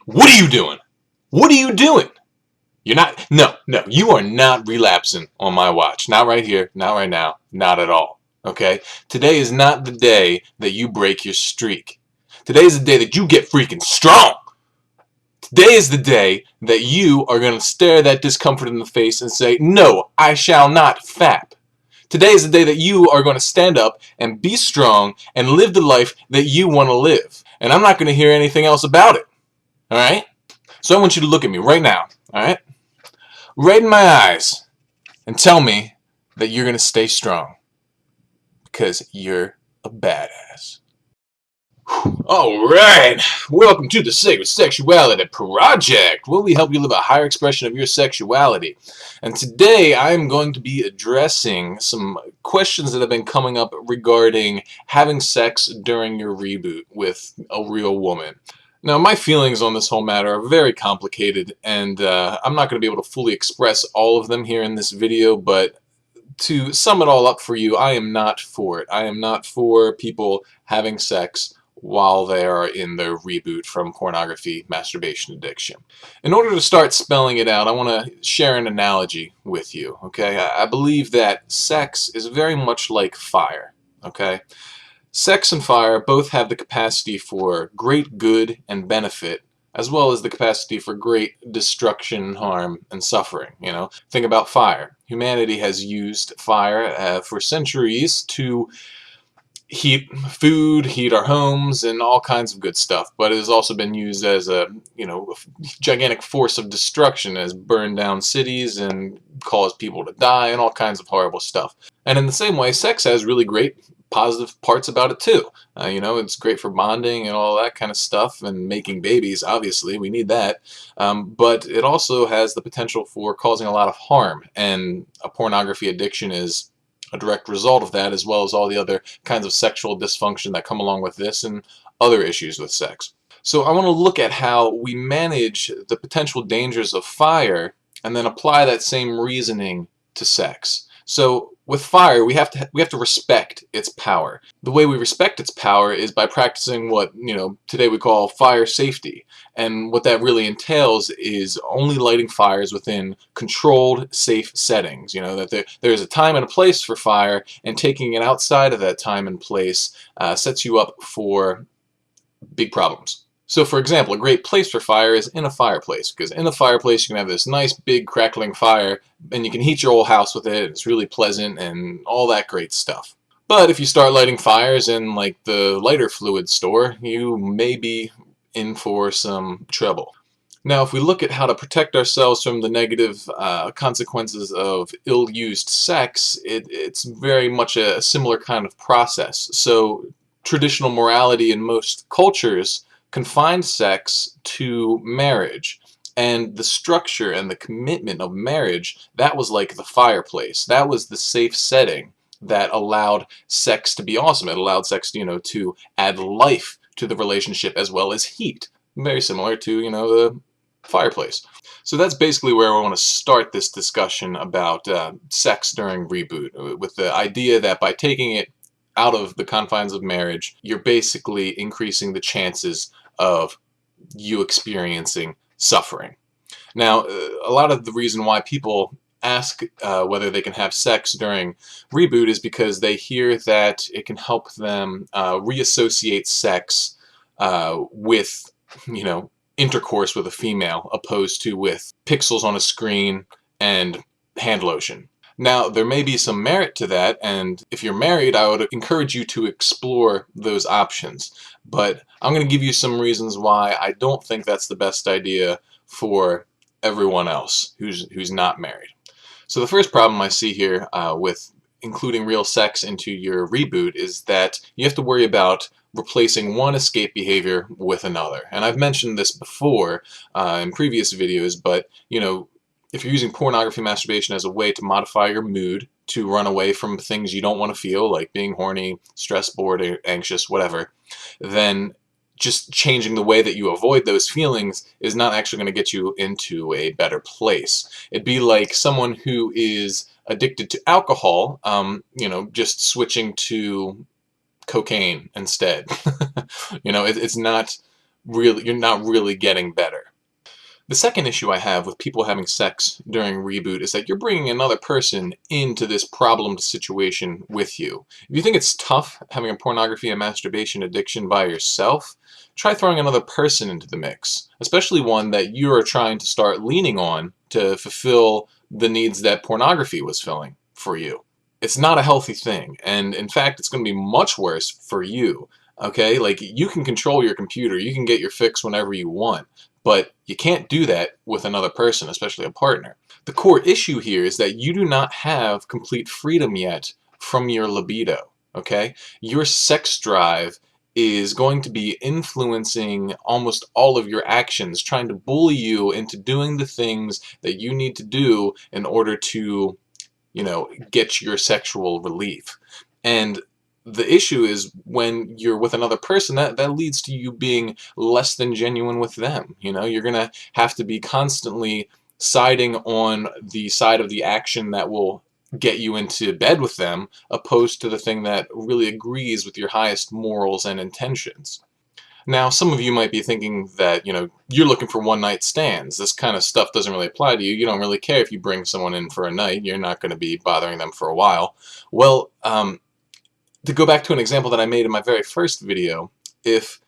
What are you doing? What are you doing? You're not, no, you are not relapsing on my watch. Not right here, not right now, not at all. Okay? Today is not the day that you break your streak. Today is the day that you get freaking strong. Today is the day that you are going to stare that discomfort in the face and say, no, I shall not fap. Today is the day that you are going to stand up and be strong and live the life that you want to live. And I'm not going to hear anything else about it. All right? So I want you to look at me right now. All right? Right in my eyes and tell me that you're going to stay strong because you're a badass. All right, welcome to the Sacred Sexuality Project, where we help you live a higher expression of your sexuality. And today I'm going to be addressing some questions that have been coming up regarding having sex during your reboot with a real woman. Now, my feelings on this whole matter are very complicated, and I'm not going to be able to fully express all of them here in this video, but to sum it all up for you, I am not for it. I am not for people having sex while they are in their reboot from pornography, masturbation addiction. In order to start spelling it out, I want to share an analogy with you, okay? I believe that sex is very much like fire, okay? Sex and fire both have the capacity for great good and benefit, as well as the capacity for great destruction, harm, and suffering. You know, think about fire. Humanity has used fire for centuries to heat food, heat our homes, and all kinds of good stuff. But it has also been used as a, gigantic force of destruction, has burned down cities and caused people to die and all kinds of horrible stuff. And in the same way, sex has really great positive parts about it too. It's great for bonding and all that kind of stuff, and making babies, obviously, we need that. But it also has the potential for causing a lot of harm, and a pornography addiction is a direct result of that, as well as all the other kinds of sexual dysfunction that come along with this and other issues with sex. So I want to look at how we manage the potential dangers of fire and then apply that same reasoning to sex. So with fire, we have to respect its power. The way we respect its power is by practicing what, today we call fire safety. And what that really entails is only lighting fires within controlled, safe settings. That there's a time and a place for fire, and taking it outside of that time and place sets you up for big problems. So for example, a great place for fire is in a fireplace, because in a fireplace you can have this nice big crackling fire and you can heat your whole house with it. It's really pleasant and all that great stuff. But if you start lighting fires in like the lighter fluid store, you may be in for some trouble. Now, if we look at how to protect ourselves from the negative consequences of ill-used sex, it's very much a similar kind of process. So traditional morality in most cultures confined sex to marriage, and the structure and the commitment of marriage, that was like the fireplace. That was the safe setting that allowed sex to be awesome. It allowed sex, to add life to the relationship as well as heat. Very similar to, the fireplace. So that's basically where I want to start this discussion about sex during reboot, with the idea that by taking it out of the confines of marriage, you're basically increasing the chances of you experiencing suffering. Now, a lot of the reason why people ask whether they can have sex during reboot is because they hear that it can help them reassociate sex with, intercourse with a female, opposed to with pixels on a screen and hand lotion. Now, there may be some merit to that, and if you're married, I would encourage you to explore those options. But I'm going to give you some reasons why I don't think that's the best idea for everyone else who's not married. So the first problem I see here with including real sex into your reboot is that you have to worry about replacing one escape behavior with another. And I've mentioned this before in previous videos, but if you're using pornography masturbation as a way to modify your mood, to run away from things you don't want to feel, like being horny, stressed, bored, anxious, whatever, then just changing the way that you avoid those feelings is not actually going to get you into a better place. It'd be like someone who is addicted to alcohol, just switching to cocaine instead. It's not you're not really getting better. The second issue I have with people having sex during Reboot is that you're bringing another person into this problem situation with you. If you think it's tough having a pornography and masturbation addiction by yourself, try throwing another person into the mix, especially one that you are trying to start leaning on to fulfill the needs that pornography was filling for you. It's not a healthy thing, and in fact, it's going to be much worse for you. Okay, like you can control your computer, you can get your fix whenever you want, but you can't do that with another person, especially a partner. The core issue here is that you do not have complete freedom yet from your libido. Okay, your sex drive is going to be influencing almost all of your actions, trying to bully you into doing the things that you need to do in order to get your sexual relief. And the issue is when you're with another person, that leads to you being less than genuine with them. You're going to have to be constantly siding on the side of the action that will get you into bed with them, opposed to the thing that really agrees with your highest morals and intentions. Now, some of you might be thinking that, you're looking for one-night stands. This kind of stuff doesn't really apply to you. You don't really care if you bring someone in for a night. You're not going to be bothering them for a while. Well, to go back to an example that I made in my very first video, if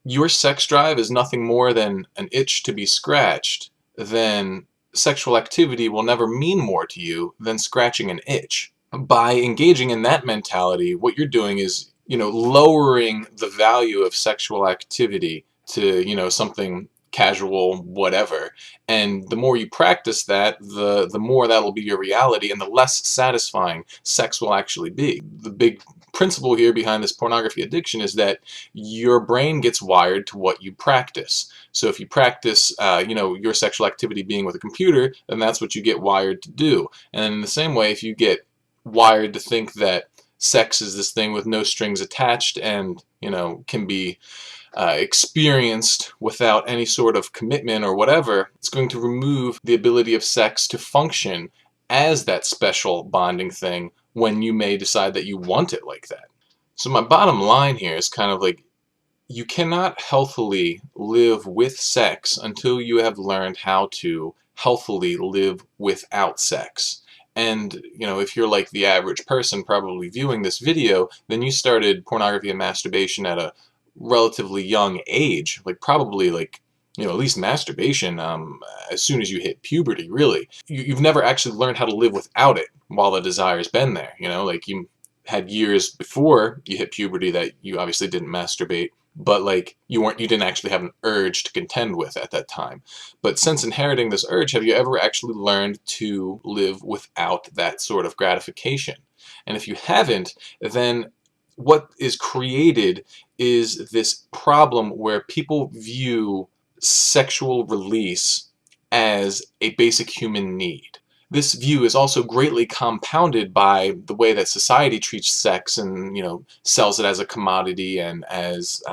your sex drive is nothing more than an itch to be scratched, then sexual activity will never mean more to you than scratching an itch. By engaging in that mentality, what you're doing is, lowering the value of sexual activity to, something casual, whatever. And the more you practice that, the more that'll be your reality, and the less satisfying sex will actually be. The big principle here behind this pornography addiction is that your brain gets wired to what you practice. So if you practice, your sexual activity being with a computer, then that's what you get wired to do. And in the same way, if you get wired to think that sex is this thing with no strings attached and can be experienced without any sort of commitment or whatever, it's going to remove the ability of sex to function as that special bonding thing when you may decide that you want it like that. So my bottom line here is kind of like, you cannot healthily live with sex until you have learned how to healthily live without sex. And, if you're like the average person probably viewing this video, then you started pornography and masturbation at a relatively young age, like probably like, at least masturbation, as soon as you hit puberty, really. You've never actually learned how to live without it while the desire's been there, like you had years before you hit puberty that you obviously didn't masturbate, but like you didn't actually have an urge to contend with at that time. But since inheriting this urge, have you ever actually learned to live without that sort of gratification? And if you haven't, then what is created is this problem where people view sexual release as a basic human need. This view is also greatly compounded by the way that society treats sex and, sells it as a commodity and as,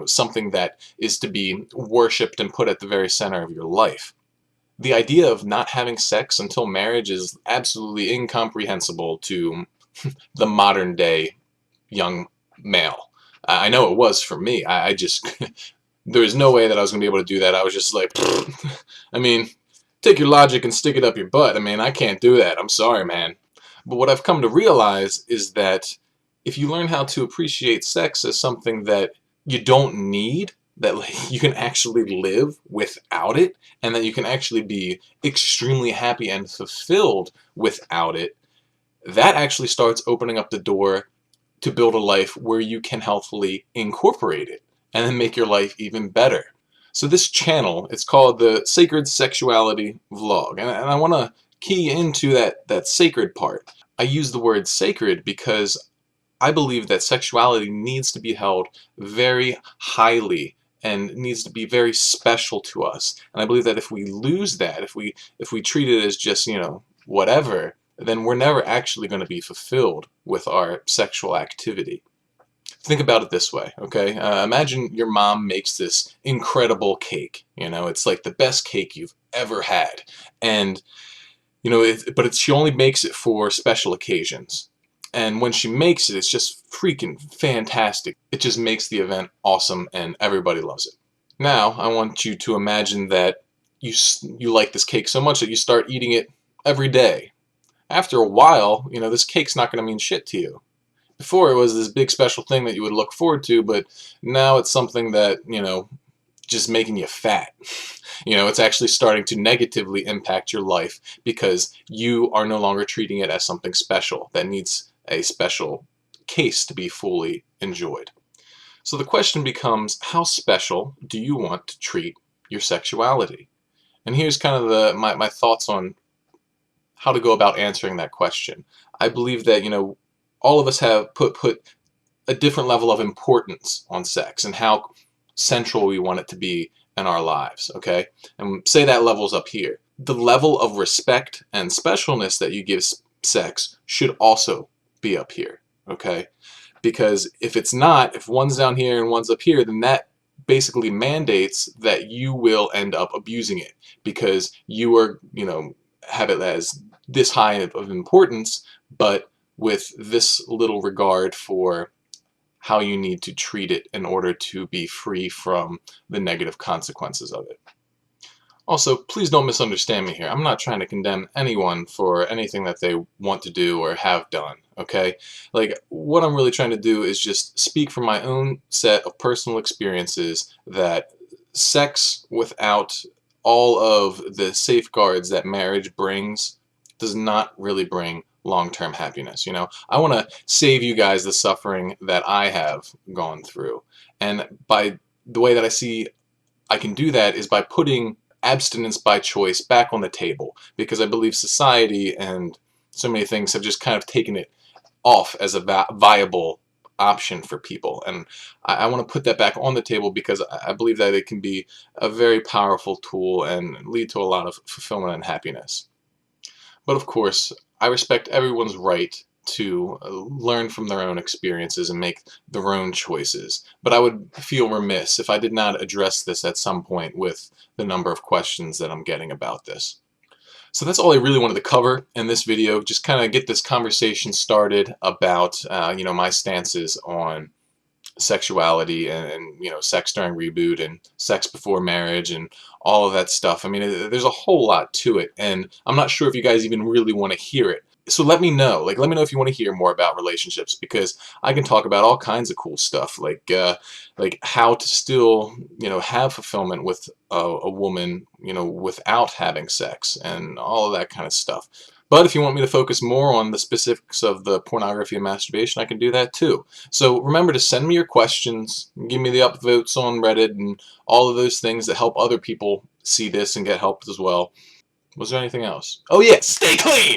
something that is to be worshipped and put at the very center of your life. The idea of not having sex until marriage is absolutely incomprehensible to the modern day young male. I know it was for me. I just, there was no way that I was going to be able to do that. I was just like, I mean, take your logic and stick it up your butt. I mean, I can't do that. I'm sorry, man. But what I've come to realize is that if you learn how to appreciate sex as something that you don't need, that you can actually live without it, and that you can actually be extremely happy and fulfilled without it, that actually starts opening up the door to build a life where you can healthfully incorporate it and then make your life even better. So this channel, it's called the Sacred Sexuality Vlog, and I want to key into that sacred part. I use the word sacred because I believe that sexuality needs to be held very highly and needs to be very special to us. And I believe that if we lose that, if we treat it as just, whatever, then we're never actually going to be fulfilled with our sexual activity. Think about it this way, okay? Imagine your mom makes this incredible cake. It's like the best cake you've ever had. And, she only makes it for special occasions. And when she makes it, it's just freaking fantastic. It just makes the event awesome and everybody loves it. Now, I want you to imagine that you like this cake so much that you start eating it every day. After a while, this cake's not going to mean shit to you. Before, it was this big special thing that you would look forward to, but now it's something that, just making you fat. It's actually starting to negatively impact your life because you are no longer treating it as something special that needs a special case to be fully enjoyed. So the question becomes, how special do you want to treat your sexuality? And here's kind of my thoughts on how to go about answering that question. I believe that, all of us have put a different level of importance on sex and how central we want it to be in our lives, okay? And say that level's up here. The level of respect and specialness that you give sex should also be up here, okay? Because if it's not, if one's down here and one's up here, then that basically mandates that you will end up abusing it because you are, have it as this high of importance, but with this little regard for how you need to treat it in order to be free from the negative consequences of it. Also, please don't misunderstand me here. I'm not trying to condemn anyone for anything that they want to do or have done, okay? Like, what I'm really trying to do is just speak from my own set of personal experiences that sex without all of the safeguards that marriage brings does not really bring long-term happiness. I want to save you guys the suffering that I have gone through. And by the way that I see I can do that is by putting abstinence by choice back on the table, because I believe society and so many things have just kind of taken it off as a viable option for people. And I want to put that back on the table because I believe that it can be a very powerful tool and lead to a lot of fulfillment and happiness. But of course, I respect everyone's right to learn from their own experiences and make their own choices. But I would feel remiss if I did not address this at some point with the number of questions that I'm getting about this. So that's all I really wanted to cover in this video, just kind of get this conversation started about my stances on sexuality and sex during reboot and sex before marriage and all of that stuff. I mean, there's a whole lot to it, and I'm not sure if you guys even really want to hear it. So let me know. Let me know if you want to hear more about relationships, because I can talk about all kinds of cool stuff, like how to still have fulfillment with a woman without having sex and all of that kind of stuff. But if you want me to focus more on the specifics of the pornography and masturbation, I can do that too. So remember to send me your questions, give me the upvotes on Reddit and all of those things that help other people see this and get help as well. Was there anything else? Oh yeah, stay clean!